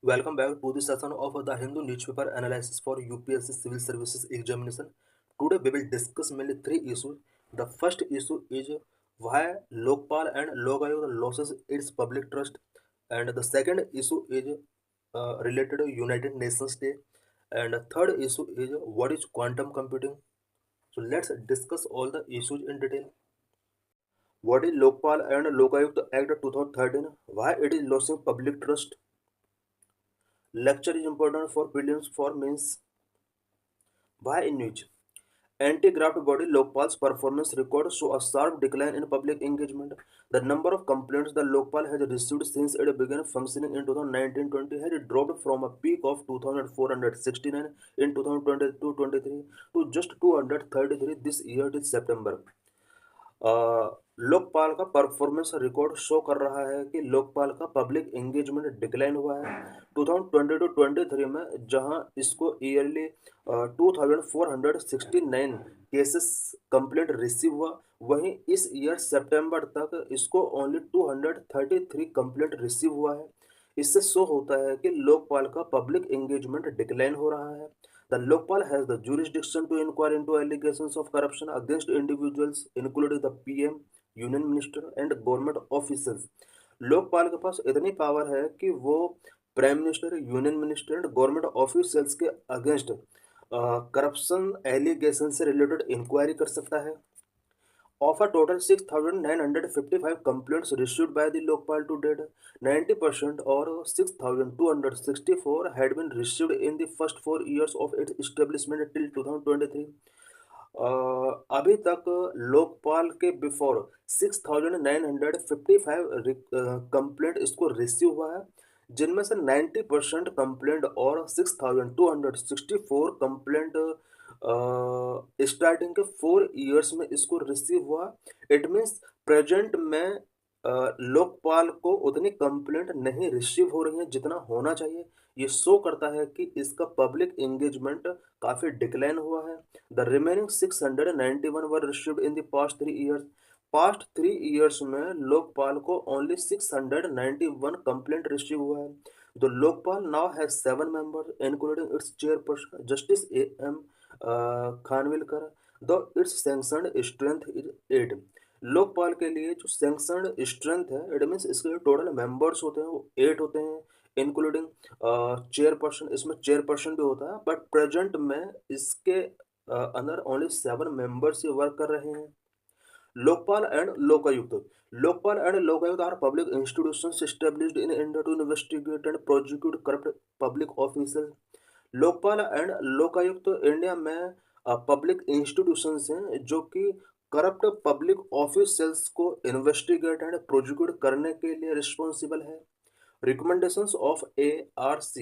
Welcome back to the session of the Hindu newspaper analysis for UPSC Civil Services examination. Today we will discuss mainly three issues. The first issue is why Lokpal and Lok Ayog loses its public trust, and the second issue is related to United Nations Day, and the third issue is what is quantum computing. So let's discuss all the issues in detail. What is Lokpal and Lok Ayog Act 2013? Why it is losing public trust? Lecture is important for prelims for means. Why in which anti-graft body Lokpal's performance records show a sharp decline in public engagement. The number of complaints that Lokpal has received since it began functioning in 2019-20 has dropped from a peak of 2,469 in 2022-23 to just 233 this year till September. Lokpal का performance record show कर रहा है कि लोकपाल का public engagement decline हुआ है 2020-23 में, जहां इसको ईयरली 2469 केसेस कंप्लेंट रिसीव हुआ। वहीं इस ईयर सितंबर तक इसको ओनली 233 कंप्लेंट रिसीव हुआ है। इससे शो होता है कि लोकपाल का पब्लिक एंगेजमेंट डिक्लाइन हो रहा है। The Lokpal has the jurisdiction to inquire into allegations of corruption against individuals, including the PM, Union Minister and government officials. Lokpal के पास इतनी पावर है कि वो prime minister, union minister and government officials के against corruption allegation से related inquiry कर सकता है। Of a total 6,955 complaints received by the Lokpal to date, 90% or 6,264 had been received in the first 4 years of its establishment till 2023. अभी तक लोकपाल के before 6,955 complaint इसको receive हुआ है, जिनमें से 90% कंप्लेंट और 6,264 कंप्लेंट स्टार्टिंग के 4 इयर्स में इसको रिसीव हुआ। इट मीन्स प्रेजेंट में लोकपाल को उतनी कंप्लेंट नहीं रिसीव हो रही है जितना होना चाहिए। ये शो करता है कि इसका पब्लिक एंगेजमेंट काफ़ी डिक्लाइन हुआ है। The remaining 691 were received in the past 3 years. Past 3 years में लोकपाल को ओनली 691 कंप्लेंट रिसीव हुआ है। The Lokpal now has 7 members including its chairperson justice AM Khanwilkar, the its sanctioned strength is 8। Lokpal के लिए जो सैंक्शनड स्ट्रेंथ है, इट मीन्स इसके जो टोटल मेंबर्स होते हैं वो 8 होते हैं, इंक्लूडिंग चेयरपर्सन। इसमें चेयरपर्सन भी होता है, बट प्रेजेंट में इसके अंदर ओनली 7 मेंबर्स ही वर्क कर रहे हैं। Lokpal and Lokayukta. Lokpal and Lokayukta are public institutions established in India to investigate and prosecute corrupt public officials. Lokpal and Lokayukta India में पब्लिक इंस्टीट्यूशंस हैं जो कि करप्ट पब्लिक ऑफिशियल्स को इन्वेस्टिगेट एंड प्रोसिक्यूट करने के लिए रिस्पॉन्सिबल है। Recommendations of ARC.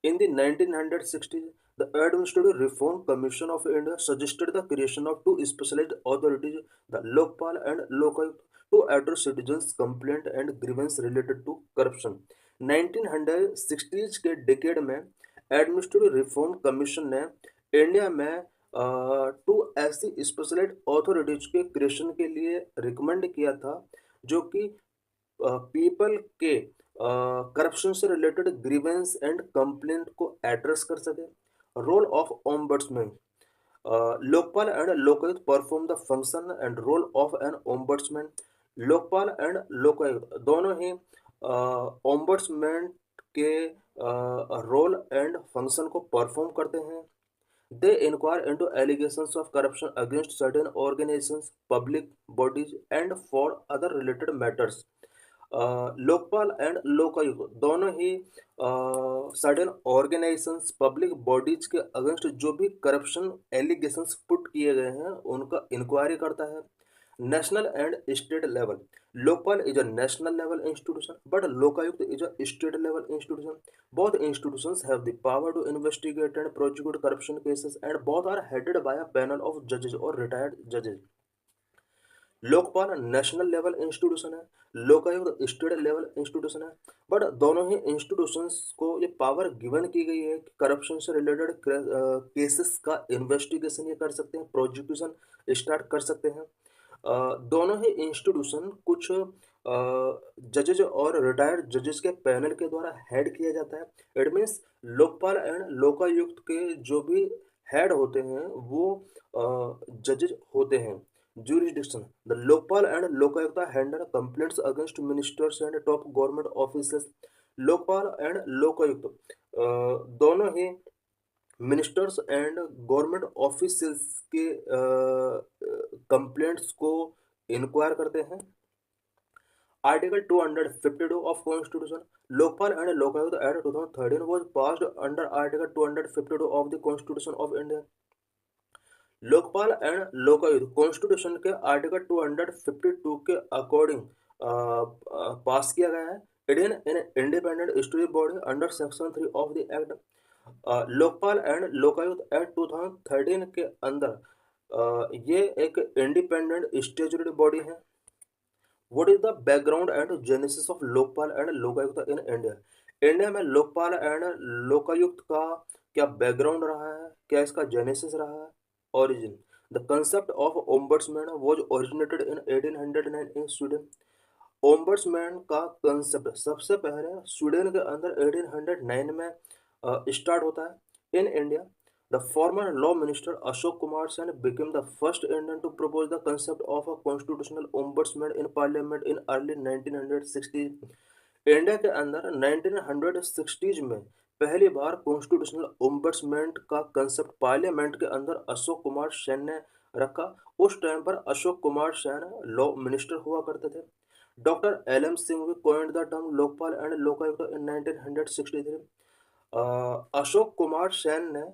In the 1960s, the Administrative Reform Commission of India suggested the creation of two specialized authorities, the Lokpal and Lokayukt, to address citizens' complaint and grievance related to corruption. 1960s के decade में administrative reform commission ने India में to ऐसी specialised authorities के creation के लिए recommend किया था, जो कि पीपल के करप्शन से रिलेटेड ग्रीवेंस एंड कंप्लेंट को एड्रेस कर सके। Role of ombudsman. Lokpal and Lokayukta perform the function and role of an ombudsman. Lokpal and Lokayukta दोनों ही ओम्बड्समैन के रोल एंड फंक्शन को परफॉर्म करते हैं। They inquire into allegations of corruption against certain organizations, public bodies, and for other related matters. Lokpal and Lokayukta दोनों ही certain organisations, public bodies के against जो भी करप्शन एलिगेशंस पुट किए गए हैं उनका इंक्वायरी करता है। National and state level. Lokpal is a national level institution but Lokayukta is a state level institution. Both institutions have the power to investigate and prosecute corruption cases, and both are headed by a panel of judges or retired judges. Lokpal national level institution है, Lokayukta state level institution है, but दोनों ही institutions को ये power given की गई है कि corruption से रिलेटेड केसेस का इन्वेस्टिगेशन ये कर सकते हैं, प्रोसिक्यूशन स्टार्ट कर सकते हैं। दोनों ही इंस्टीट्यूशन कुछ जजेज और रिटायर्ड जजेस के पैनल के द्वारा हेड किया जाता है। It means Lokpal and Lokayukta के जो भी हेड होते हैं वो जजेज होते हैं। Jurisdiction: The Lokpal and Lokayukta handle complaints against ministers and top government officials. Lokpal and Lokayukta दोनों ही मिनिस्टर्स एंड गवर्नमेंट ऑफिशियल्स के कंप्लेंट्स को इंक्वायर करते हैं। Article 252 of constitution, Lokpal and Lokayukta act 2013 was passed under article 252 of the constitution of India. Lokpal and Lokayukta constitution के article 252 के according पास किया गया है। It is an independent studio body under section 3 of the act. Lokpal and Lokayukta act 2013 के अंदर ये एक independent statutory body है। What is the background and genesis of Lokpal and Lokayukta in India? India में लोकपाल एंड लोकायुक्त का क्या बैकग्राउंड रहा है, क्या इसका जेनेसिस रहा है? Origin: The concept of ombudsman was originated in 1809 in Sweden. Ombudsman का कंसेप्ट सबसे पहले स्वीडन के अंदर 1809 में स्टार्ट होता है। In India, the former law minister Ashok Kumar Sen became the first Indian to propose the concept of a constitutional ombudsman in parliament in early 1960। India के अंदर 1960s में पहली बार कॉन्स्टिट्यूशनल ओम्बड्समैन का कंसेप्ट पार्लियामेंट के अंदर अशोक कुमार सेन ने रखा। उस टाइम पर अशोक कुमार सेन लॉ मिनिस्टर हुआ करते थे। Doctor LM. Singhvi coined the term Lokpal and Lokayukta in 1963। Ashok Kumar Sen ने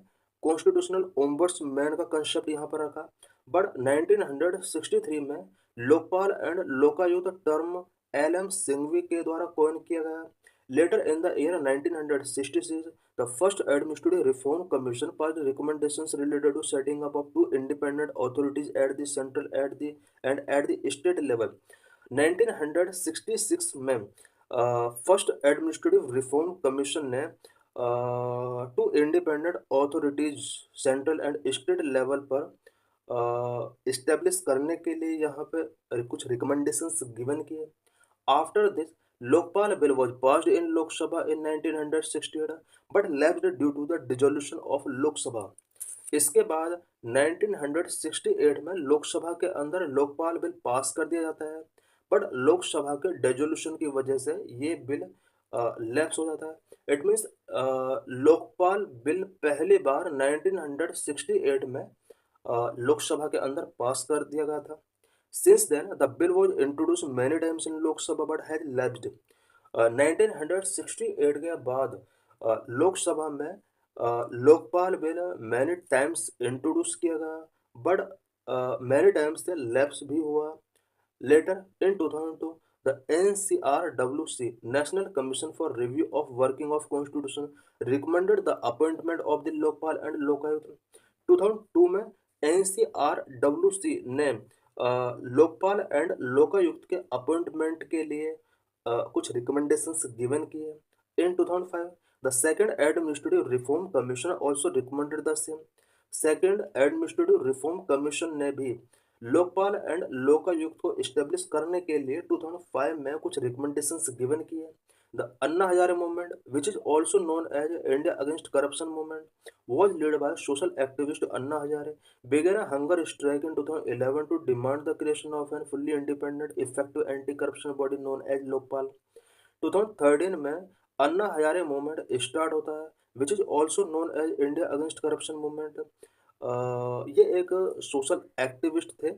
कॉन्स्टिट्यूशनल ओम्बड्समैन का कंसेप्ट यहाँ पर रखा, बट 1963 में Lokpal and Lokayukta term LM. Singhvi के द्वारा कॉइन किया गया। Later in the year 1966, the first Administrative Reform Commission passed recommendations related to setting up of two independent authorities at the central and at the state level। 1966 में first administrative reform commission ने two independent authorities central and state level पर establish करने के लिए यहाँ पे कुछ recommendations given किए। After this Lokpal bill was passed in Lok Sabha in 1968 but lapsed due to the dissolution of Lok Sabha। इसके बाद 1968 में लोकसभा के अंदर लोकपाल बिल पास कर दिया जाता है, बट लोकसभा के डिसोल्यूशन की वजह से ये बिल लैप्स हो जाता है। इट मीन्स लोकपाल बिल पहली बार 1968 में लोकसभा के अंदर पास कर दिया गया था। Since then, the bill was introduced many times in Lok Sabha but has lapsed। 1968 के बाद लोकसभा में Lokpal bill many times introduce किया गया, बट मैनी टाइम्स से लैप्स भी हुआ। Later in 2002, the NCRWC National Commission for Review of Working of Constitution recommended the appointment of the Lokpal and Lokayut। 2002 में NCRWC ने लोकपाल एंड लोकायुक्त के अपॉइंटमेंट के लिए कुछ रिकमेंडेशंस गिवन किए। इन 2005 the second administrative reform commission also recommended the same. Second administrative reform commission ने भी Lokpal and Lokayukta को इस्टेब्लिश करने के लिए 2005 में कुछ रिकमेंडेशंस गिवन किए। The Anna Hazare movement, which is also known as India Against Corruption movement, was led by social activist Anna Hazare, began a hunger strike in 2011 to demand the creation of a fully independent, effective anti-corruption body known as Lokpal। 2013 में Anna Hazare movement start होता है, which is also known as India against corruption movement. ये एक social activist थे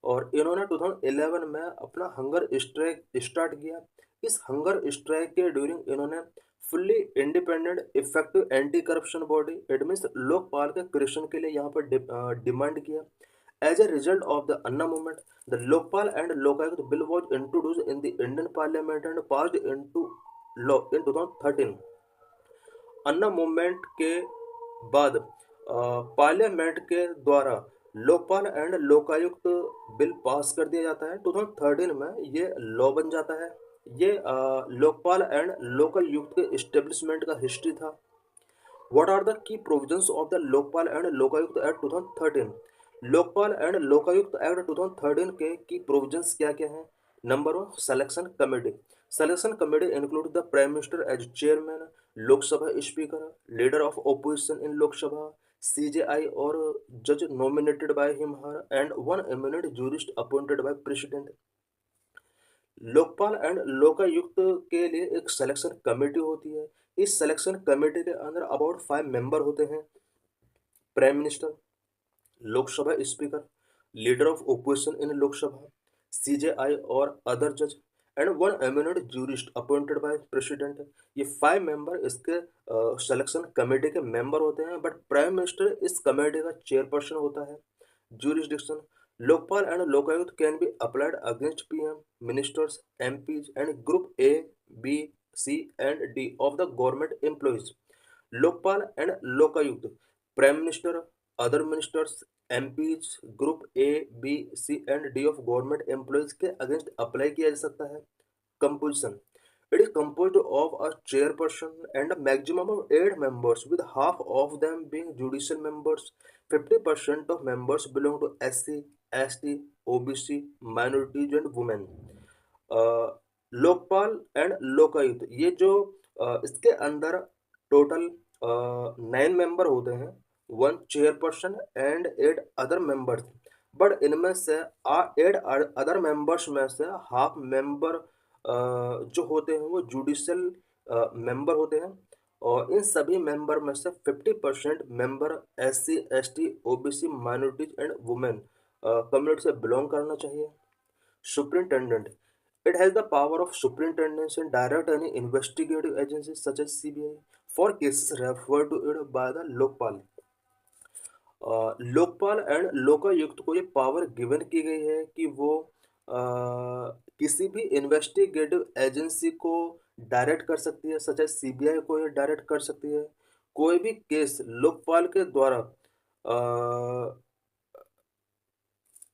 और इन्होंने 2011 में अपना हंगर स्ट्राइक स्टार्ट किया। इस हंगर स्ट्राइक के ड्यूरिंग इन्होंने fully independent effective anti corruption body it means Lokpal के क्रिएशन के लिए यहाँ पर डिमांड किया। As a result of the Anna movement, the Lokpal and Lokayukta bill was introduce in the Indian parliament and passed into law in 2013। Anna movement के बाद parliament के द्वारा Lokpal and Lokayukta bill pass कर दिया जाता है। 2013 में ये लॉ बन जाता है। ये लोकपाल एंड लोकायुक्त के एस्टेब्लिशमेंट का हिस्ट्री था। What are the key provisions of the Lokpal and Lokayukta act 2013? Lokpal and Lokayukta act 2013 के की प्रोविजंस क्या क्या हैं? Number one, selection committee. Selection committee includes the Prime Minister as chairman, Lok Sabha Speaker, leader of opposition in Lok Sabha, CJI or judge nominated by him/her, and one eminent jurist appointed by President. Lokpal and Lokayukta के लिए एक selection committee होती है। इस selection committee के अंदर about 5 member होते हैं। Prime minister, Lok Sabha speaker, leader of opposition in Lok Sabha, CJI और अदर जज and one eminent jurist appointed by president. ये 5 मेंबर इसके सिलेक्शन कमेटी के मेंबर होते हैं, बट प्राइम मिनिस्टर इस कमेटी का चेयरपर्सन होता है। jurisdiction, Lokpal and Lokayukta can be applied against PM, ministers, MPs and group A, B, C and D of the government employees. Lokpal and Lokayukta prime minister, other ministers, MPs, group A, B, C and D of government employees के against apply किया जा सकता है। Composition, it is composed of a chairperson and a maximum of 8 members, with half of them being judicial members. 50% of members belong to SC, ST, OBC, minorities and women. Lokpal and Lokayukta ये जो इसके अंदर total 9 member होते हैं, 1 chairperson and 8 other members. But इनमें से 8 other members में से हाफ मेंबर जो होते हैं वो जुडिशियल मेंबर होते हैं, और इन सभी मेंबर में से 50% member SC, ST, OBC, minorities and women community से बिलोंग करना चाहिए। Superintendent, it has the power of superintendence and direct any investigative agencies such as CBI for cases referred to it by the Lokpal. Lokpal and Lokayukta को ये power given की गई है कि वो किसी भी इन्वेस्टिगेटिव एजेंसी को डायरेक्ट कर सकती है, सच एज सीबीआई को ये डायरेक्ट कर सकती है। कोई भी केस लोकपाल के द्वारा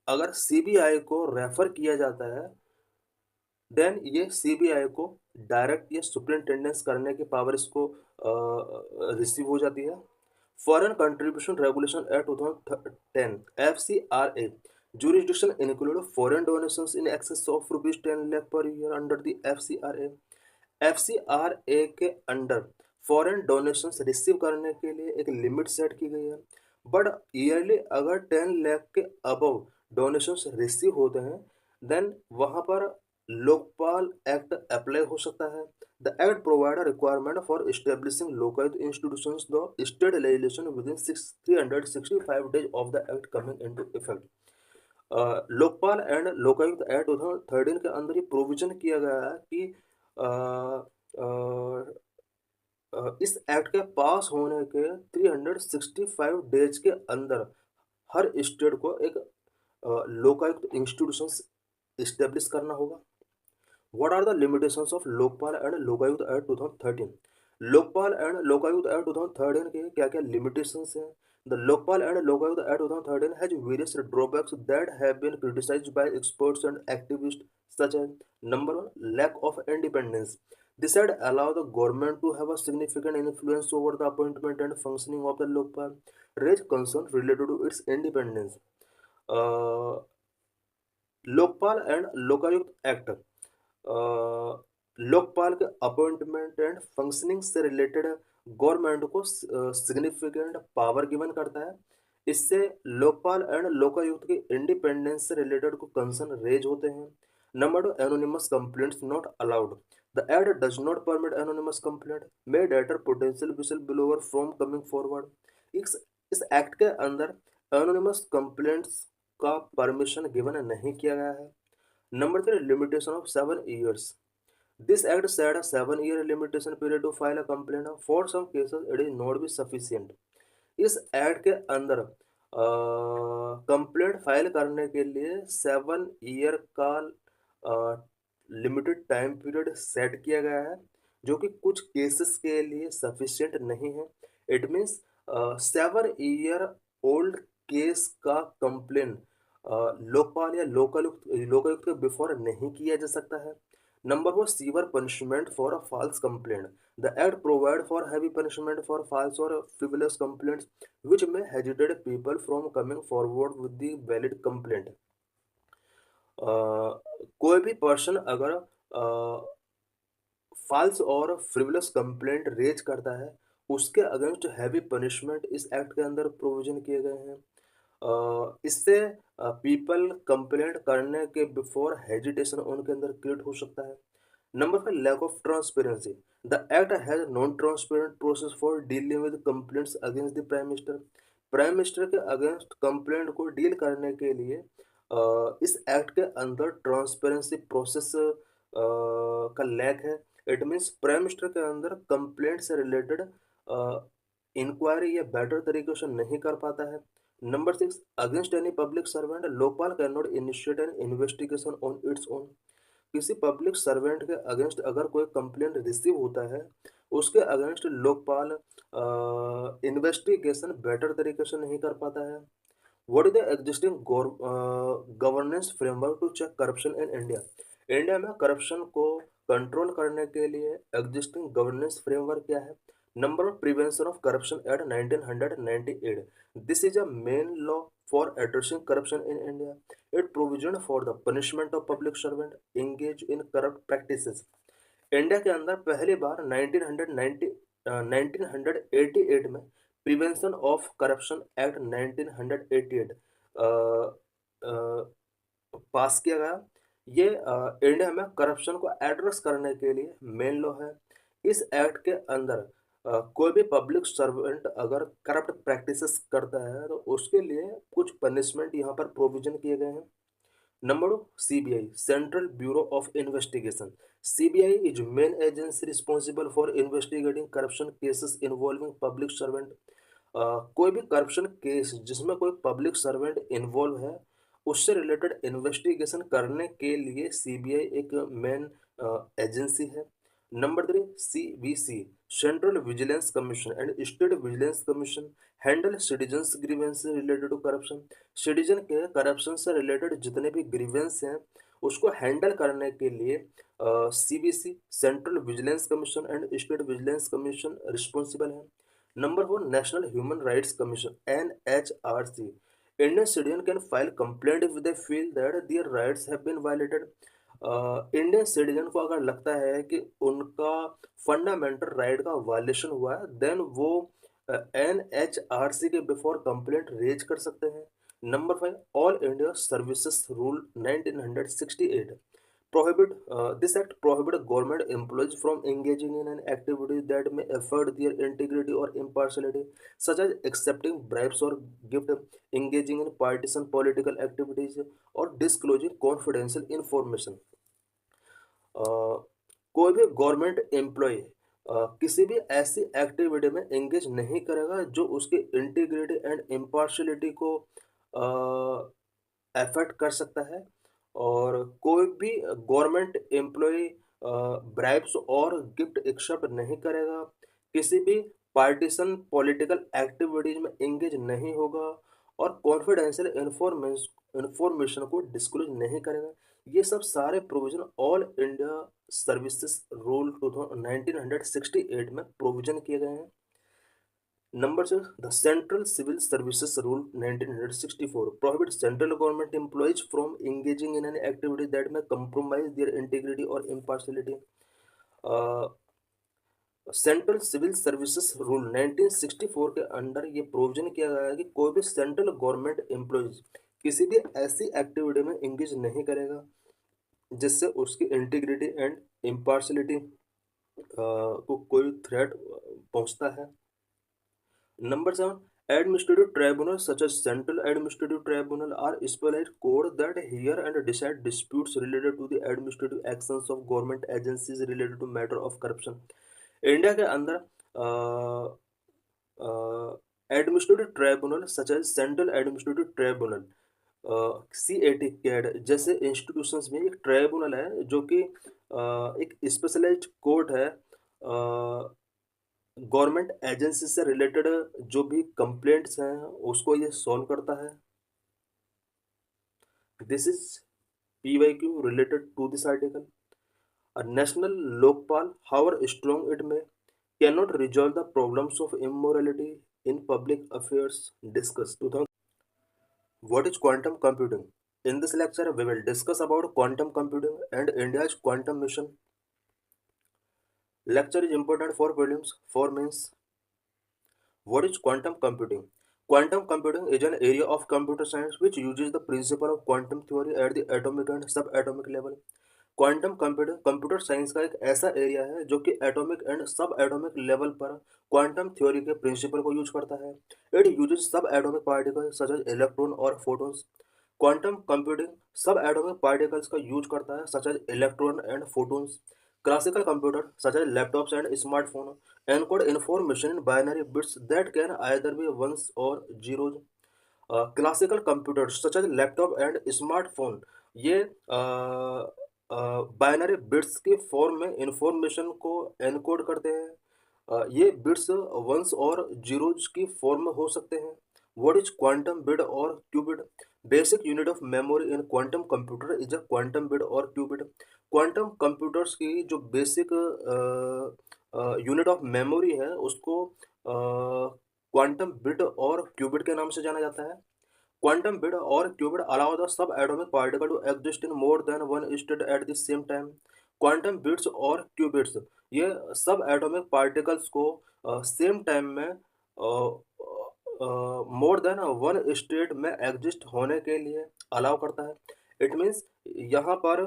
अगर सीबीआई को रेफर किया जाता है, देन ये सीबीआई को डायरेक्ट ये सुपरिंटेंडेंस करने की पावर इसको रिसीव हो जाती है। Foreign contribution regulation act 2010 FCRA jurisdiction include foreign donations in excess of rupees 10 lakh per year under the FCRA। FCRA के अंडर फॉरेन डोनेशंस रिसीव करने के लिए एक लिमिट सेट की गई है, बट ईयरली अगर 10 लाख के अबव डोनेशंस रिसीव होते हैं, देन वहाँ पर लोकपाल एक्ट अप्लाई हो सकता है। The Act provides a requirement for establishing local institutions, though state legislation within 365 days of the Act coming into effect। Lokpal and Lokayukta act 2013 के अंदर ये प्रोविजन किया गया है कि इस एक्ट के पास होने के 365 डेज के अंदर हर स्टेट को एक लोकायुक्त इंस्टीट्यूशंस इस्टेब्लिश करना होगा। What are the limitations of Lokpal and Lokayukta act 2013? Lokpal and Lokayukta act 2013 के क्या क्या लिमिटेशंस हैं? The Lokpal and Lokayukta act 2013 has various drawbacks that have been criticized by experts and activists such as number one, lack of independence. This had allowed the government to have a significant influence over the appointment and functioning of the lokpal, raise concern related to its independence. Lokpal and Lokayukta act Lokpal के appointment and functioning से related government को significant power given करता है। इससे Lokpal and Lokayukta के independence से related को concern raise होते हैं। Number 2, anonymous complaints not allowed. The act does not permit anonymous complaint made at potential whistle blower from coming forward. इस एक्ट के अंदर एनोनिमस कंप्लेंट्स का परमिशन गिवन नहीं किया गया है। Number 3, limitation of 7 years. This act set a 7-year limitation period to file a complaint. For some cases, it is not be sufficient. इस act के अंदर कंप्लेंट फाइल करने के लिए 7 ईयर का लिमिटेड टाइम पीरियड सेट किया गया है, जो कि कुछ केसेस के लिए सफिशिएंट नहीं है। It means 7 year old case का कंप्लेंट लोकपाल या लोकायुक्त के बिफोर नहीं किया जा सकता है। Number 4, severe punishment for a false complaint. The act provide for heavy punishment for false और frivolous complaints which may hesitate people from coming forward with the valid complaint. कोई भी पर्सन अगर फाल्स और फ्रिवलस कंप्लेंट रेज करता है, उसके against heavy punishment इस act के अंदर प्रोविजन किए गए हैं। इससे पीपल कंप्लेंट करने के बिफोर हेजिटेशन उनके अंदर क्रिएट हो सकता है। Number 5, lack of transparency. The act has non transparent process for dealing with complaints against the prime minister. Prime minister के अगेंस्ट कंप्लेंट को डील करने के लिए इस एक्ट के अंदर ट्रांसपेरेंसी प्रोसेस का लैक है। इट मीन्स प्राइम मिनिस्टर के अंदर कंप्लेंट से रिलेटेड इंक्वायरी या बेटर तरीके से नहीं कर पाता है। Number 6, against any public servant Lokpal can not initiate N investigation on its own. किसी पब्लिक सर्वेंट के अगेंस्ट अगर कोई कंप्लेंट रिसीव होता है, उसके अगेंस्ट लोकपाल इन्वेस्टिगेशन बेटर तरीके से नहीं कर पाता है। What is the existing governance framework to check corruption in India. India में करप्शन को कंट्रोल करने के लिए एग्जिस्टिंग गवर्नेंस फ्रेमवर्क क्या है? Number one, prevention of corruption act 1998। This is a main law for addressing corruption in India. It provision for the punishment of public servant engage in corrupt practices. India के अंदर पहली बार 1988 में prevention of corruption act 1988 पास किया गया। ये India में corruption को एड्रेस करने के लिए मेन लॉ है। इस एक्ट के अंदर कोई भी पब्लिक सर्वेंट अगर करप्ट प्रैक्टिसेस करता है तो उसके लिए कुछ पनिशमेंट यहाँ पर प्रोविजन किए गए हैं। Number 2, CBI, Central Bureau of Investigation. CBI is main agency responsible for investigating corruption cases involving public servant. कोई भी करप्शन केस जिसमें कोई पब्लिक सर्वेंट इन्वॉल्व है, उससे रिलेटेड इन्वेस्टिगेशन करने के लिए सीबीआई एक मेन एजेंसी है। Number 3, CVC, central vigilance commission and state vigilance commission handle citizens grievances related to corruption. Citizen के करप्शन से रिलेटेड जितने भी ग्रीवेंस हैं, उसको हैंडल करने के लिए CBC, central vigilance commission and state vigilance commission responsible है। Number 4, national human rights commission NHRC। Indian citizen can file complaint if they feel that their rights have been violated. Indian citizen को अगर लगता है कि उनका fundamental right का violation हुआ है, देन वो NHRC के बिफोर कंप्लेंट रेज कर सकते हैं। Number 5, all India services rule 1968 prohibit this act prohibit government employees from engaging in an activity that may affect their integrity or impartiality, such as accepting bribes or gift, engaging in partisan political activities, or disclosing confidential information. कोई भी government employ किसी भी ऐसी activity में engage नहीं करेगा जो उसकी इंटीग्रिटी एंड इम्पार्शलिटी को अफेक्ट कर सकता है। और कोई भी गवर्नमेंट एम्प्लॉय ब्राइब्स और गिफ्ट एक्सेप्ट नहीं करेगा, किसी भी पार्टीशन पॉलिटिकल एक्टिविटीज में एंगेज नहीं होगा, और कॉन्फिडेंशियल इंफॉर्मेशन को डिस्क्लोज नहीं करेगा। ये सब सारे provision all India services rule 1968 में प्रोविजन किए गए हैं। Number 6, the central civil services rule 1964 prohibits central government employees from engaging in any activity that may compromise their integrity or impartiality. Central civil services rule 1964 के under ये provision किया गया है कि कोई भी सेंट्रल गवर्नमेंट एम्प्लॉयज किसी भी ऐसी एक्टिविटी में इंगेज नहीं करेगा जिससे उसकी इंटीग्रिटी एंड इम्पार्शलिटी को कोई थ्रेट पहुंचता है। Number 7, administrative tribunals such as Central Administrative Tribunal are specialized court that hear and decide disputes related to the administrative actions of government agencies related to matter of corruption. India के अंदर administrative tribunal such as central administrative tribunal CAT CAD जैसे institutions में एक tribunal है जो कि एक specialised court है गवर्नमेंट एजेंसी से रिलेटेड जो भी कंप्लेंट्स हैं उसको ये सॉल्व करता है। This is PYQ related to this article. A national lokpal, however strong it may, cannot resolve the problems of immorality in public affairs. Discuss 2000. What is quantum computing? In this lecture, we will discuss about quantum computing and India's quantum mission. Lecture is important for prelims. For means, what is quantum computing? Quantum computing is an area of computer science which uses the principle of quantum theory at the atomic and subatomic level. Quantum computer computer science का एक ऐसा area है जो कि atomic and subatomic level पर quantum theory के principle को use करता है. It uses subatomic particle such as electron or photons. Quantum computing subatomic particles का यूज करता है such as electron and photons. Classical computer such as laptops and smartphone encode information in binary bits that can either be ones or zeros. Classical computers such as laptop and smartphone ये binary bits के form में information को encode करते हैं. ये bits ones और zeros की form में हो सकते हैं. What is quantum bit or qubit? Basic unit of memory in quantum computer is a quantum bit or qubit. Quantum computers की जो बेसिक यूनिट ऑफ मेमोरी है उसको क्वांटम बिट और क्यूबिट के नाम से जाना जाता है. Quantum bit or qubit allow the subatomic particle to exist in more than one state at the same time. Quantum bits और क्यूबिट्स ये सब एटॉमिक पार्टिकल्स को सेम टाइम में मोर देन वन स्टेट में exist होने के लिए allow करता है. इट मीन्स यहाँ पर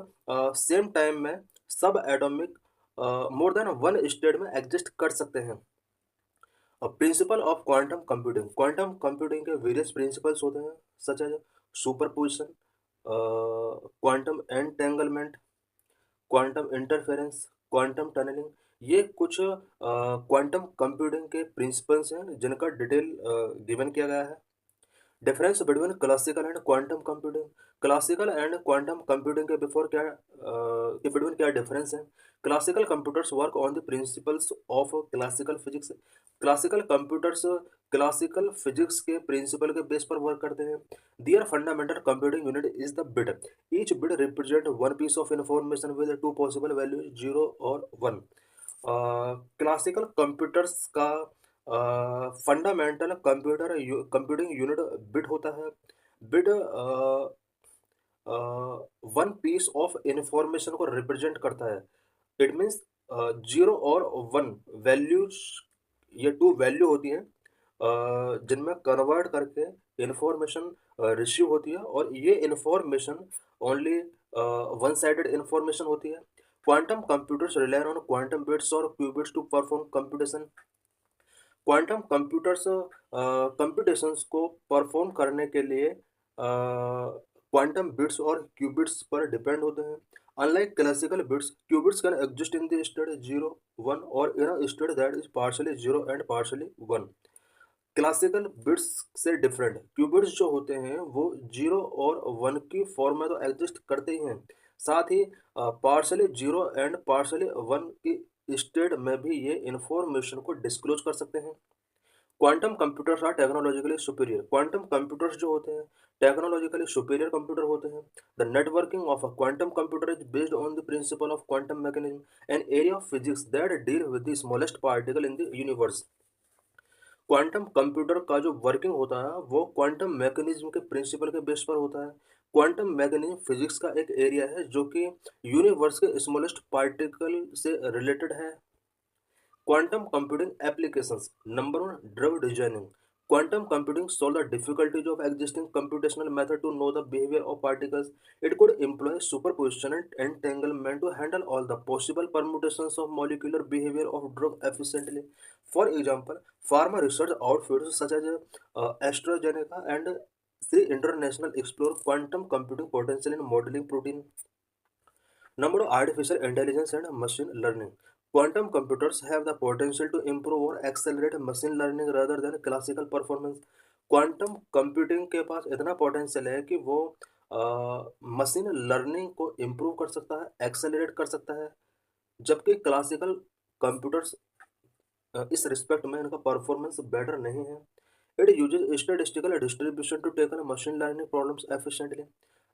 सेम टाइम में subatomic more than one state में एग्जिस्ट कर सकते हैं. Principle of quantum computing. Quantum computing के वेरियस प्रिंसिपल्स होते हैं such as superposition, quantum entanglement, quantum interference, quantum tunnelling. ये कुछ क्वांटम कंप्यूटिंग के प्रिंसिपल्स हैं जिनका डिटेल गिवन किया गया है. Difference between classical and quantum computing. Classical and quantum computing के बिटवीन क्या डिफरेंस है? Classical computers work on the principles of classical physics. Classical computers classical physics के प्रिंसिपल के बेस पर वर्क करते हैं. Their fundamental computing unit is the bit. Each bit represent one piece of information with two possible values 0 और 1. Classical computers का fundamental computing unit bit होता है. Bit one piece of information को represent करता है. It means 0 और 1 values, ये to value होती हैं जिनमें कन्वर्ट करके इंफॉर्मेशन रिसीव होती है और ये information only one sided information होती है. Quantum computers rely on quantum bits और qubits to perform computation. Quantum computers computations को परफॉर्म करने के लिए क्वांटम बिट्स और क्यूबिट्स पर डिपेंड होते हैं. Unlike classical bits, qubits can exist in the state 0, 1 और in a state that is partially 0 and partially 1. Classical bits से डिफरेंट क्यूबिट्स जो होते हैं वो 0 और 1 की फॉर्म में तो एग्जिस्ट करते ही हैं, साथ ही पार्शियली 0 एंड पार्शियली 1 की स्टेट में भी ये इंफॉर्मेशन को डिस्क्लोज कर सकते हैं. Quantum computers are technologically superior. Quantum computers जो होते हैं टेक्नोलॉजिकली सुपीरियर कंप्यूटर होते हैं. The networking of a quantum computer is based on the principle of quantum mechanism, an area of physics that deal with the smallest particle in the universe. Quantum computer का जो working होता है वो quantum mechanism के principle के base पर होता है. क्वांटम मैकेनिज्म फिजिक्स का एक एरिया है जो कि यूनिवर्स के स्मॉलेस्ट पार्टिकल से रिलेटेड है. Quantum computing applications. Number 1, drug designing. Quantum computing solve the difficulties of existing computational method to know the behavior of particles. It could employ superposition and entanglement to handle all the possible permutations of molecular behavior of drug efficiently. For example, pharma research outfits such as AstraZeneca and Sri International explore quantum computing potential in modeling protein. Number of artificial intelligence and machine learning. Quantum computers have the potential to improve or accelerate machine learning rather than classical performance. Quantum computing के पास इतना potential है कि वो machine learning को improve कर सकता है, accelerate कर सकता है, जबकि क्लासिकल कंप्यूटर्स इस रिस्पेक्ट में इनका परफॉर्मेंस बेटर नहीं है. It uses statistical distribution to tackle machine learning problems efficiently.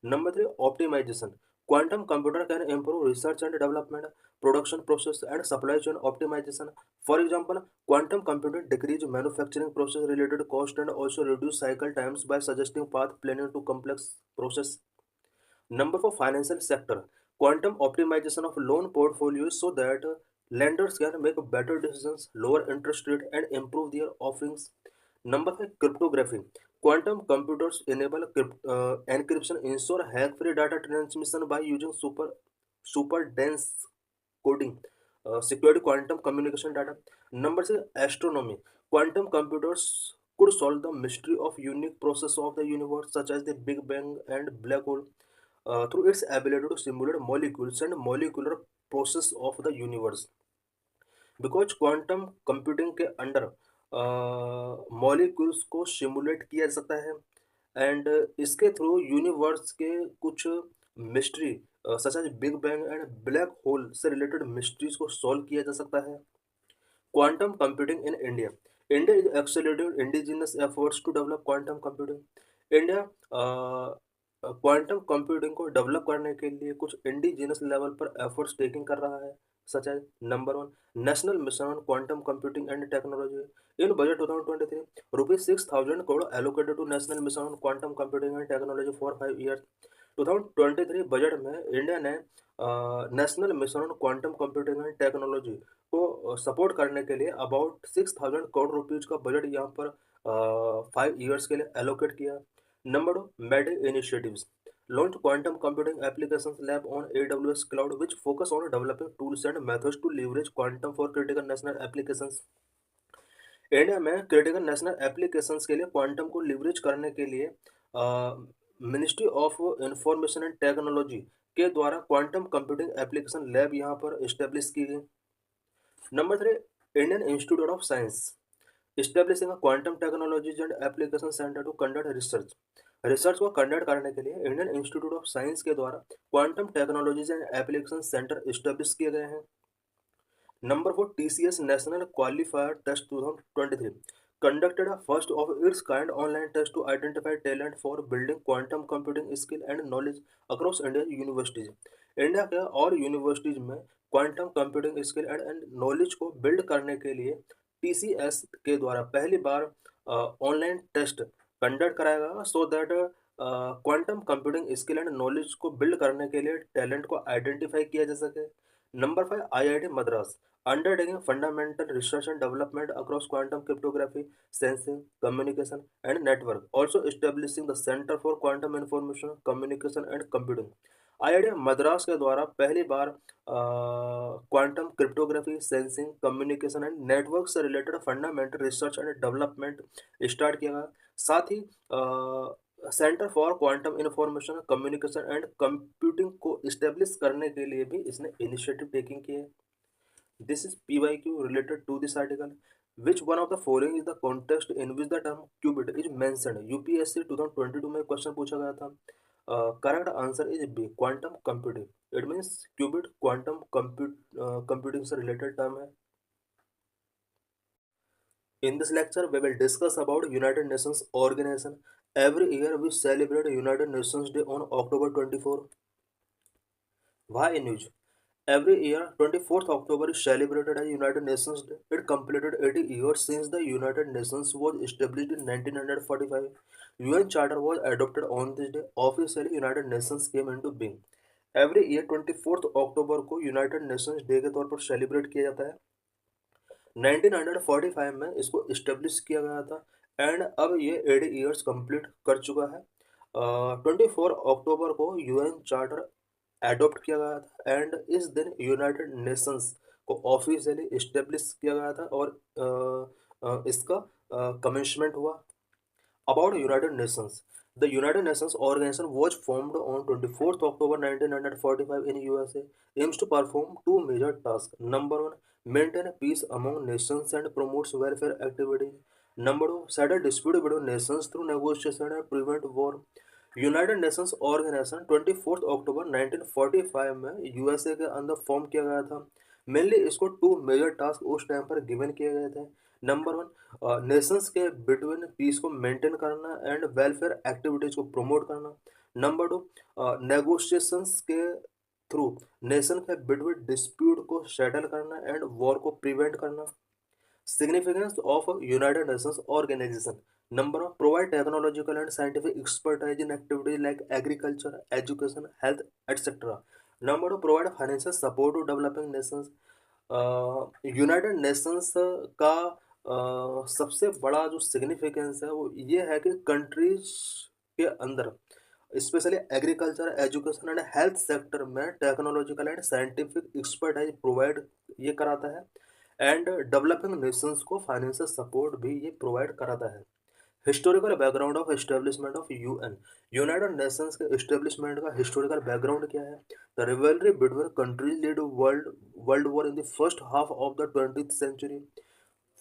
Number 3, optimization. Quantum computer can improve research and development, production process and supply chain optimization. For example, quantum computing decrease manufacturing process related cost and also reduce cycle times by suggesting path planning to complex process. Number four, financial sector. Quantum optimization of loan portfolios so that lenders can make better decisions, lower interest rate, and improve their offerings. Number five, cryptography. Quantum computers enable encryption, ensure hack-free data transmission by using super dense coding, secured quantum communication data. Number six, astronomy. Quantum computers could solve the mystery of unique process of the universe, such as the Big Bang and black hole, through its ability to simulate molecules and molecular process of the universe. Because quantum computing के under molecules को simulate किया जा सकता है and इसके through universe के कुछ mystery such as big bang and black hole से रिलेटेड मिस्ट्रीज को सॉल्व किया जा सकता है. Quantum computing in India. India is accelerating indigenous efforts to develop quantum computing. India quantum computing को डेवलप करने के लिए कुछ इंडिजिनस लेवल पर एफर्ट्स टेकिंग कर रहा है, such as number one, national mission on quantum computing and technology. In budget 2023, rupees 6,000 crore allocated to national mission on quantum computing and technology for 5 years. 2023 budget में India ने national mission on quantum computing and technology को support करने के लिए about 6,000 crore rupees का budget यहाँ पर 5 years के लिए एलोकेट किया. Number two, made initiatives. Launched quantum computing applications lab on AWS cloud, which focus on developing tools and methods to leverage quantum for critical national applications. India में critical national applications के लिए quantum को leverage करने के लिए ministry of information and technology के द्वारा quantum computing application lab यहाँ पर इस्टेब्लिश की गई. Number three, Indian institute of science establishing quantum technologies and application centre to conduct research. Research को कंडक्ट करने के लिए इंडियन इंस्टीट्यूट ऑफ साइंस के द्वारा quantum technologies and application centre establish किए गए हैं. Number four, TCS national qualifier test 2023 conducted a first of its kind online test to identify talent for building quantum computing skill and knowledge across India universities. India के और universities में quantum computing skill and knowledge को build करने के लिए TCS के द्वारा पहली बार ऑनलाइन टेस्ट कंडक्ट कराया गया so that quantum computing skill and knowledge को बिल्ड करने के लिए टैलेंट को आइडेंटिफाई किया जा सके. Number five, IIT Madras undertaking fundamental research and development across quantum cryptography, sensing, communication, and network, also establishing the Center for Quantum Information, Communication and Computing. IIT Madras के द्वारा पहली बार quantum cryptography, sensing, communication and network से related fundamental research and development start किया गया. साथ ही centre for quantum information, communication and computing को इस्टेब्लिश करने के लिए भी इसने इनिशिएटिव टेकिंग किए. This is PYQ related to this article. Which one of the following is the context in which the term qubit is mentioned? UPSC 2022 में question पूछा गया था. Correct answer is B, quantum computing. It means qubit quantum computing से related term है. In this lecture, we will discuss about United Nations organization. Every year we celebrate United Nations Day on October 24. Why in news? Every year, 24th October is celebrated as United Nations Day. It completed 80 years since the United Nations was established in 1945. UN Charter was adopted on this day. Officially, United Nations came into being. Every year, 24th October को United Nations Day के तौर पर celebrate किया जाता है. 1945 में इसको establish किया गया था एंड अब ये 80 ईयर्स कंप्लीट कर चुका है. 24 अक्टूबर को UN चार्टर एडॉप्ट किया गया था एंड इस दिन यूनाइटेड नेशंस को ऑफिशियली इस्टेब्लिश किया गया था और इसका कमेंसमेंट हुआ. About united nations. The united nations organisation was formed on 24th October 1945 in USA. Aims to perform two major task. Number one, maintain peace among nations and promotes welfare activities. Number two, settle dispute between nations through negotiation and prevent war. United nations organisation 24 अक्टूबर 1945 में USA के अंदर form किया गया था. Mainly इसको to major task उस time पर गिवन किए गए थे. नंबर वन, नेशंस के बिटवीन पीस को मेंटेन करना एंड वेलफेयर एक्टिविटीज को प्रमोट करना. नंबर टू, नेगोशिएशंस के थ्रू नेशन के बिटवीन डिस्प्यूट को सेटल करना एंड वॉर को प्रिवेंट करना. Significance of United Nations Organization. Number of provide technological and scientific expertise in activities like agriculture, education, health, etc. Number of provide financial support to developing nations. United Nations का सबसे बड़ा जो significance है वो ये है कि कंट्रीज के अंदर specially agriculture, education and health sector में technological and scientific expertise provide ये कराता है एंड डेवलपिंग नेशंस को फाइनेंशियल सपोर्ट भी ये प्रोवाइड कराता है। Historical background of establishment of UN. United Nations के एस्टेब्लिशमेंट का हिस्टोरिकल बैकग्राउंड क्या है? The rivalry between countries lead world war in the first half of the 20th century.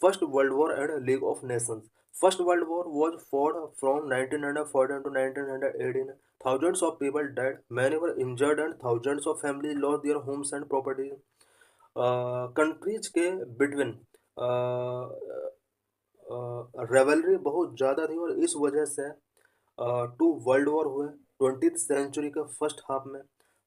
First World War and League of Nations. First World War was fought from 1914 to 1918. Thousands of people died, many were injured, and thousands of families lost their homes and property. Countries के between रेवलरी बहुत ज़्यादा थी और इस वजह से to world war हुए 20th century के फर्स्ट हाफ में।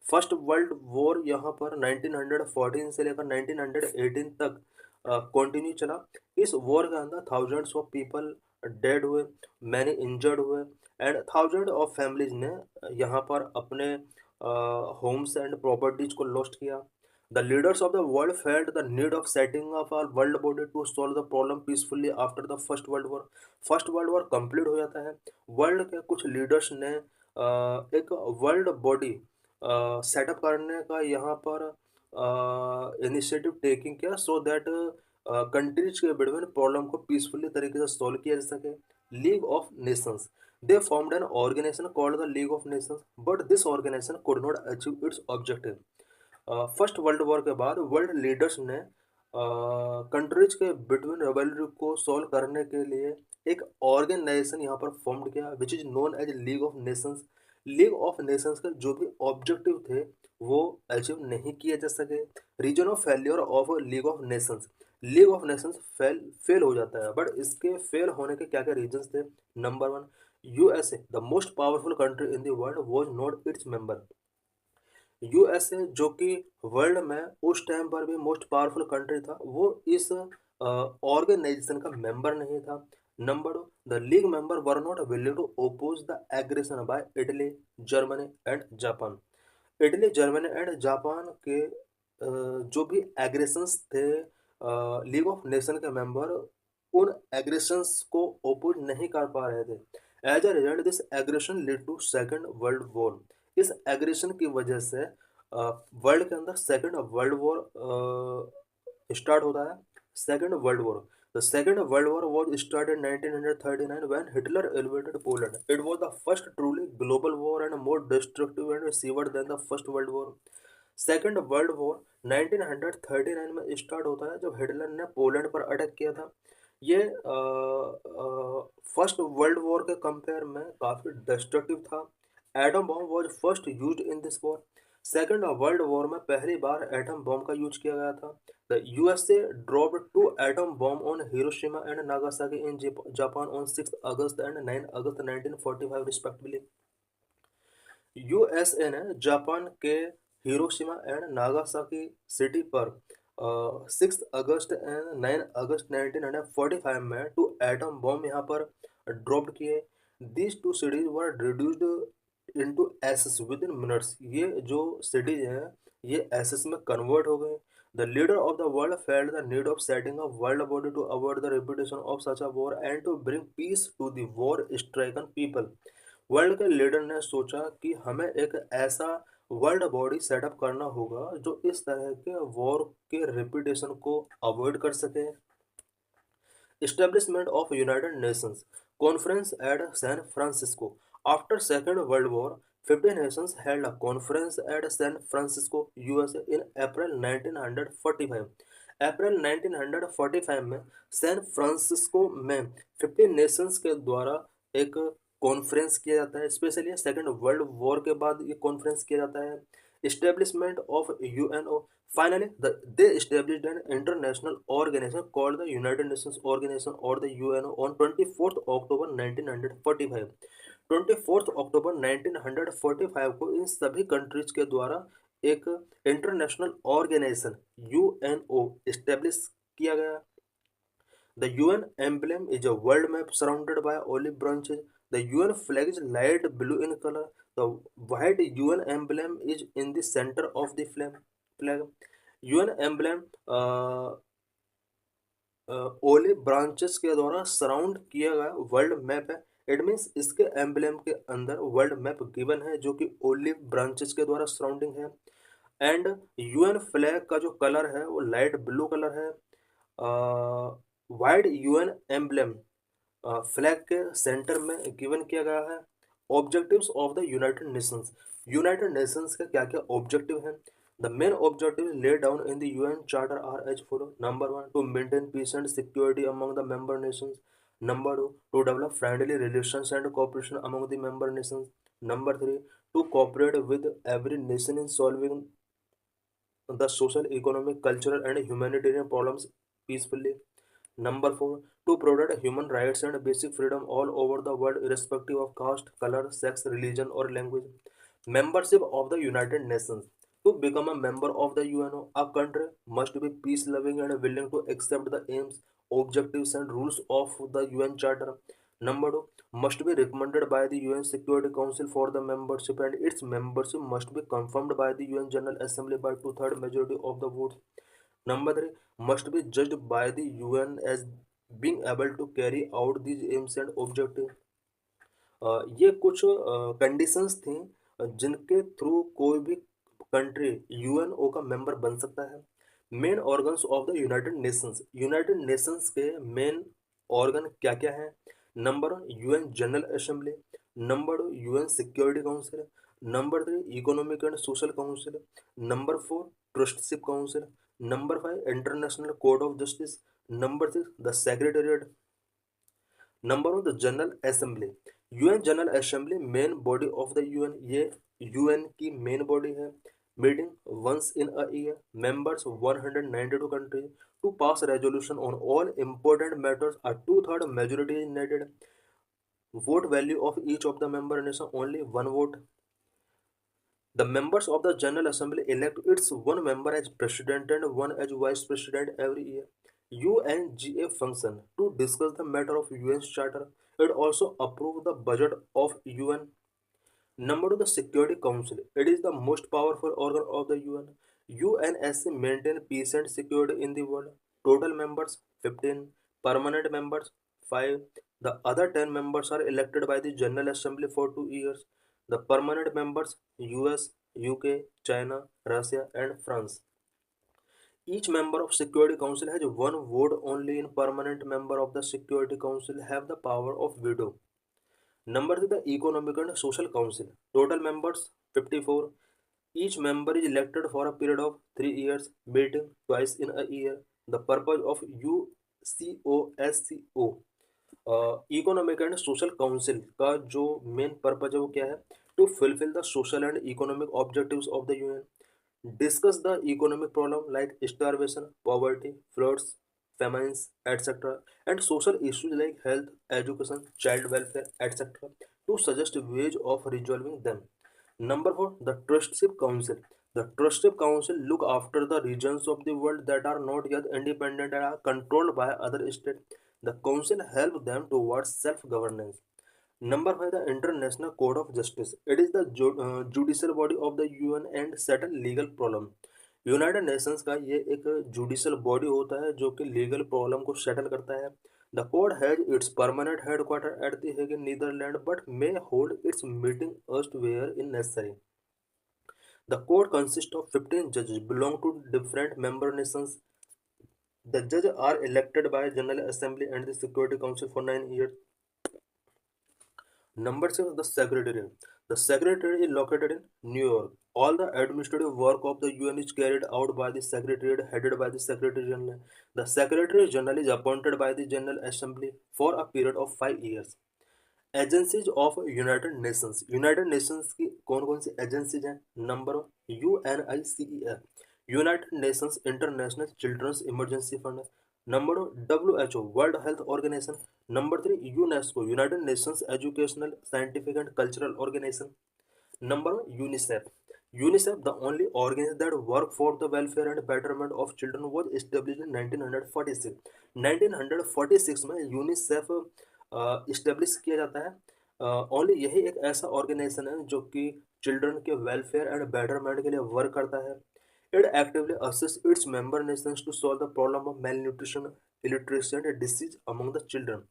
फर्स्ट वर्ल्ड वॉर यहाँ पर 1914 से लेकर 1918 तक कंटिन्यू चला। इस वॉर के अंदर थाउजेंड्स ऑफ पीपल डेड हुए, मैनी इंजर्ड हुए एंड थाउजेंड ऑफ फैमिलीज ने यहाँ पर अपने होम्स एंड प्रॉपर्टीज को लॉस्ट किया। The leaders of the world felt the need of setting up a world body to solve the problem peacefully after the First World War. First world war complete हो जाता है। World के कुछ leaders ने एक world body setup करने का यहाँ पर इनिशिएटिव टेकिंग किया सो दैट कंट्रीज के बिटवीन प्रॉब्लम को पीसफुली तरीके से सॉल्व किया जा सके। League of Nations. They formed an organization called the League of Nations, but this organization could not achieve its objective. First world war के बाद वर्ल्ड लीडर्स ने कंट्रीज के बिटवीन रिवलरी को सॉल्व करने के लिए एक ऑर्गेनाइजेशन यहाँ पर फॉर्म किया which is known as league of nations. League of nations के जो भी ऑब्जेक्टिव थे वो अचीव नहीं किए जा सके। Reason of failure of league of nations. League of nations fail हो जाता है, बट इसके फेल होने के क्या क्या रीजंस थे? Number one, USA the most powerful country in the world was not its member. USA जो कि वर्ल्ड में उस टाइम पर भी मोस्ट पावरफुल कंट्री था, वो इस ऑर्गेनाइजेशन का मेंबर नहीं था। Number two, the league member were not willing to oppose the aggression by Italy, Germany and Japan. Italy, Germany and Japan के जो भी एग्रेशंस थे लीग ऑफ नेशन के मेंबर उन एग्रेशंस को ओपोज नहीं कर पा रहे थे। As a result this aggression lead to second world war. इस एग्रेशन की वजह से वर्ल्ड के अंदर सेकेंड वर्ल्ड वॉर स्टार्ट होता है। Second world war, the second world war was started 1939 when Hitler invaded Poland. It was the first truly global war and more destructive and severe than the first world war. Second world war 1939 में start होता है जब Hitler ने Poland पर attack किया था। ये first world war के कंपेयर में काफ़ी डिस्ट्रक्टिव था। Atom bomb was first used in this war. Second world war में पहली बार एटम बॉम्ब का यूज किया गया था। The USA dropped 2 atom bomb on Hiroshima and Nagasaki in Japan on 6 August and 9 August 1945 respectively. USA ने Japan के Hiroshima and Nagasaki city पर 6 अगस्त and 9 अगस्त 1945 में 2 एटम बॉम्ब यहाँ पर ड्रॉप्ड किए। These 2 cities were reduced into ashes within minutes. ये जो cities हैं ये एसेस में कन्वर्ट हो गए। The leader of the world felt the need of setting a world body to avoid the reputation of such a war and to bring peace to the war stricken people. World के leader ने सोचा कि हमें एक ऐसा world body setup करना होगा जो इस तरह के वॉर के रेपुटेशन को अवॉइड कर सके। Establishment of United Nations Conference at San Francisco. After Second World War, 50 nations held a conference at San Francisco, USA in April 1945. अप्रैल 1945 में सैन फ्रांसिस्को में 50 नेशंस के द्वारा एक कॉन्फ्रेंस किया जाता है। स्पेशली सेकेंड वर्ल्ड वॉर के बाद ये कॉन्फ्रेंस किया जाता है। Establishment of UNO. Finally, they established an international organization called the United Nations Organization or the UNO on 24th October 1945. 24th अक्टूबर 1945 को इन सभी कंट्रीज के द्वारा एक इंटरनेशनल ऑर्गेनाइजेशन UNO इस्टेब्लिश किया गया। The UN emblem is a world map surrounded by olive branches. The UN flag is light blue in color. The white UN emblem is in the center of the flag. UN emblem olive branches के द्वारा surround किया गया world map है। It means इसके emblem के अंदर world map given है जो कि ओलिव ब्रांचेस के द्वारा सराउंडिंग है। एंड यूएन फ्लैग का जो कलर है वो लाइट ब्लू कलर है। वाइड यूएन एम्बलम फ्लैग के सेंटर में गिवन किया गया है। Objectives of the united Nations के क्या क्या ऑब्जेक्टिव हैं? The main objectives laid down in the UN Charter are as follows. Number 1, to maintain peace and security among the member nations. Number 2, to develop friendly relations and cooperation among the member nations. Number 3, to cooperate with every nation in solving the social, economic, cultural, and humanitarian problems peacefully. Number 4, to protect human rights and basic freedom all over the world, irrespective of caste, color, sex, religion, or language. Membership of the United Nations. To become a member of the UNO, a country must be peace loving and willing to accept the aims, objectives, and rules of the UN Charter. Number 2, must be recommended by the UN Security Council for the membership, and its membership must be confirmed by the UN General Assembly by two-thirds majority of the votes. Number 3, must be judged by the UN as being able to carry out these aims and objectives. ये कुछ conditions थी जिनके through कोई भी country UNO का member बन सकता है। Main organs of the united Nations के मेन ऑर्गन क्या क्या हैं? Number 1, UN general assembly. Number 2, UN security council. Number 3, economic and social council. Number 4, trusteeship council. Number 5, international court of justice. Number 6, the secretariat. Number 1, the general assembly. UN general assembly main body of the UN, ये UN की main body है। Meeting once in a year, members 192 countries to pass resolution on all important matters, a two-third majority is needed. Vote value of each of the member nation only one vote. The members of the General Assembly elect its one member as president and one as vice president every year. UNGA function to discuss the matter of UN's charter. It also approve the budget of UN. Number 2, the Security Council. It is the most powerful organ of the UN. UNSC maintain peace and security in the world. Total members 15. Permanent members 5. The other 10 members are elected by the General Assembly for 2 years. The permanent members US, UK, China, Russia, and France. Each member of Security Council has one vote only. In permanent member of the Security Council have the power of veto. Number 3, the Economic and Social Council. Total members 54. Each member is elected for a period of 3 years, meeting twice in a year. The purpose of UCOSCO economic and social council का जो main purpose है वो क्या है? To fulfil the social and economic objectives of the UN, discuss the economic problem like starvation, poverty, floods, famines, etc., and social issues like health, education, child welfare, etc., to suggest ways of resolving them. Number 4, the Trustship Council. The Trustship Council look after the regions of the world that are not yet independent and are controlled by other states. The council help them towards self-governance. Number 5, the International Court of Justice. It is the judicial body of the UN and settle legal problem. United Nations का ये एक judicial body होता है जो कि legal problem को settle करता है। The court has its permanent headquarter at the Hague in Netherland but may hold its meeting elsewhere in necessary. The court consist of 15 जजेस belong to different member nations. The judges are elected by General Assembly and the Security Council for 9 years. Number 6, the Secretariat. The Secretariat is located in New York. All the administrative work of the UN is carried out by the Secretariat headed by the Secretary General. The Secretary General is appointed by the General Assembly for a period of 5 years. Agencies of united nations. United nations की कौन कौन सी agencies हैं? Number 1, UNICEF, united nations international children's emergency fund. Number 2, WHO, world health organisation. Number 3, UNESCO, united nations educational, scientific and cultural organisation. Number 1, UNICEF, UNICEF, the only organization that work for the welfare and betterment of children, was established in 1946. 1946 में UNICEF establish किया जाता है। Only यही एक ऐसा organisation है जो कि चिल्ड्रन के वेलफेयर एंड बेटरमेंट के लिए वर्क करता है। It actively assist its member nations to solve the problem of malnutrition, illiteracy and disease among the children.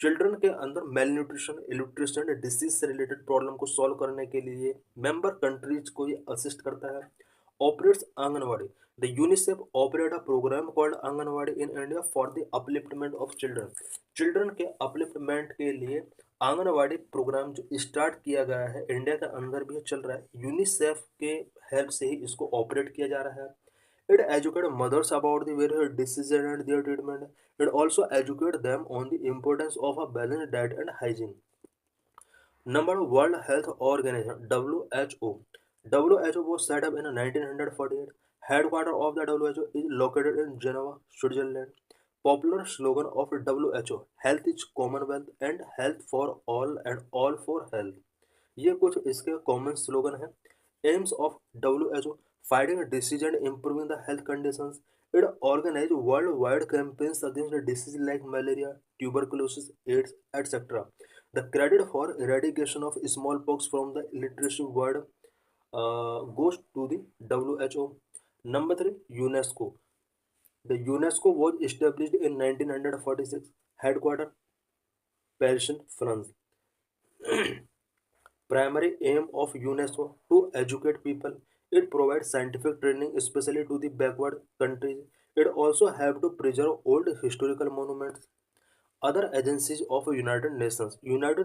Children के अंदर malnutrition, illiteracy and disease से रिलेटेड प्रॉब्लम को solve करने के लिए मेंबर कंट्रीज को ये असिस्ट करता है। Operates anganwadi, the UNICEF operate a programme called anganwadi in India for the upliftment of children. Children के अपलिफ्टमेंट के लिए आंगनवाड़ी प्रोग्राम जो स्टार्ट किया गया है, इंडिया के अंदर भी चल रहा है, यूनिसेफ के हेल्प से ही इसको ऑपरेट किया जा रहा है। It educates mothers about the various diseases and their treatment. It also educates them on the importance of a balanced diet and hygiene. Number World Health Organization (WHO). WHO was set up in 1948. Headquarters of the WHO is located in Geneva, Switzerland. Popular slogan of WHO: Health is Commonwealth and Health for all and all for health. ये कुछ इसके common slogan हैं। AIIMS of WHO: fighting disease and improving the health conditions. It organizes worldwide campaigns against diseases like malaria, tuberculosis, AIDS, etc. The credit for eradication of smallpox from the illiteracy world goes to the WHO. Number 3, UNESCO. The UNESCO was established in 1946. Headquarters Paris, France. Primary aim of UNESCO to educate people. It provides scientific training, especially to the backward countries. It also helps to preserve old historical monuments. Other agencies of united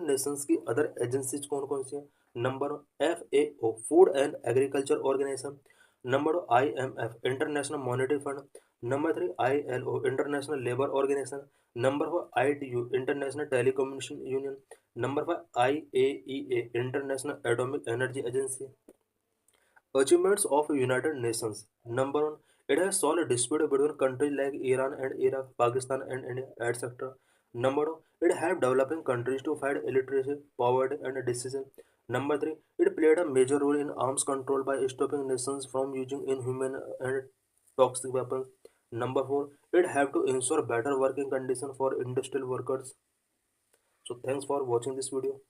nations की other agencies कौन कौन सी हैं? Number FAO, food and agriculture organisation. Number IMF, international monetary fund. Number 3, ILO, international labour organisation. Number 4, ITU, international telecommunication union. Number 5, IAEA, international atomic energy agency. Achievements of United Nations. Number 1, it has solved dispute between countries like Iran and Iraq, Pakistan and India, etc. Number 2, it helped developing countries to fight illiteracy, poverty and disease. Number 3, it played a major role in arms control by stopping nations from using inhuman and toxic weapons. Number 4, it helped to ensure better working conditions for industrial workers. So thanks for watching this video.